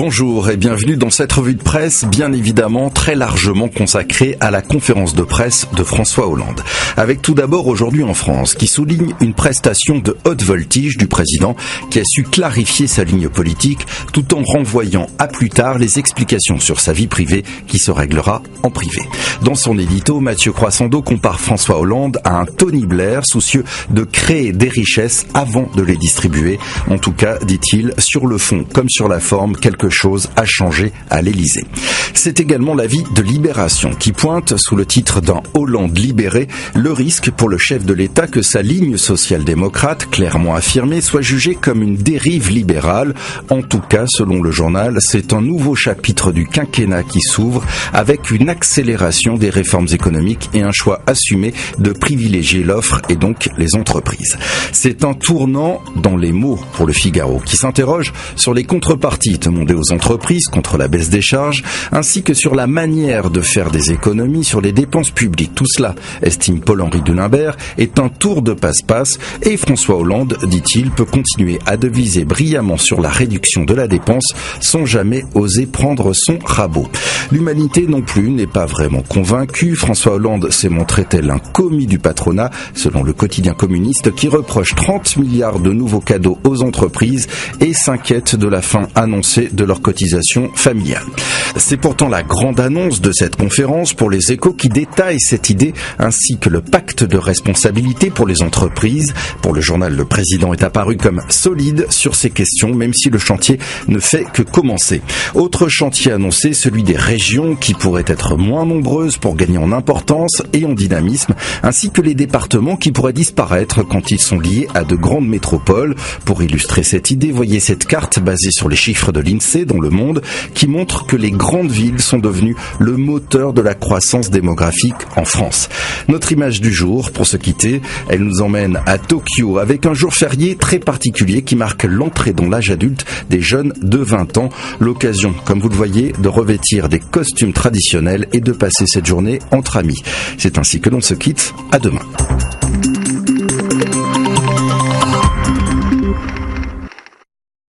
Bonjour et bienvenue dans cette revue de presse, bien évidemment très largement consacrée à la conférence de presse de François Hollande. Avec tout d'abord Aujourd'hui en France, qui souligne une prestation de haute voltige du président qui a su clarifier sa ligne politique tout en renvoyant à plus tard les explications sur sa vie privée qui se réglera en privé. Dans son édito, Mathieu Croissando compare François Hollande à un Tony Blair soucieux de créer des richesses avant de les distribuer. En tout cas, dit-il, sur le fond comme sur la forme, quelque chose a changé à l'Élysée. C'est également l'avis de Libération qui pointe, sous le titre d'un Hollande libéré, le risque pour le chef de l'État que sa ligne social-démocrate, clairement affirmée, soit jugée comme une dérive libérale. En tout cas, selon le journal, c'est un nouveau chapitre du quinquennat qui s'ouvre avec une accélération des réformes économiques et un choix assumé de privilégier l'offre et donc les entreprises. C'est un tournant dans les mots pour le Figaro qui s'interroge sur les contreparties demandées aux entreprises contre la baisse des charges ainsi que sur la manière de faire des économies sur les dépenses publiques. Tout cela, estime Paul-Henri Delimbert, est un tour de passe-passe et François Hollande, dit-il, peut continuer à deviser brillamment sur la réduction de la dépense sans jamais oser prendre son rabot. L'humanité non plus n'est pas vraiment convaincue. François Hollande s'est montré tel un commis du patronat, selon le quotidien communiste qui reproche 30 milliards de nouveaux cadeaux aux entreprises et s'inquiète de la fin annoncée de leur cotisation familiale. C'est pourtant la grande annonce de cette conférence pour les Échos qui détaille cette idée ainsi que le pacte de responsabilité pour les entreprises. Pour le journal, le président est apparu comme solide sur ces questions, même si le chantier ne fait que commencer. Autre chantier annoncé, celui des régions qui pourraient être moins nombreuses pour gagner en importance et en dynamisme, ainsi que les départements qui pourraient disparaître quand ils sont liés à de grandes métropoles. Pour illustrer cette idée, voyez cette carte basée sur les chiffres de l'INSEE dans Le Monde qui montre que les grandes villes sont devenues le moteur de la croissance démographique en France. Notre image du jour, pour se quitter, elle nous emmène à Tokyo avec un jour férié très particulier qui marque l'entrée dans l'âge adulte des jeunes de 20 ans. L'occasion, comme vous le voyez, de revêtir des costumes traditionnels et de passer cette journée entre amis. C'est ainsi que l'on se quitte. À demain.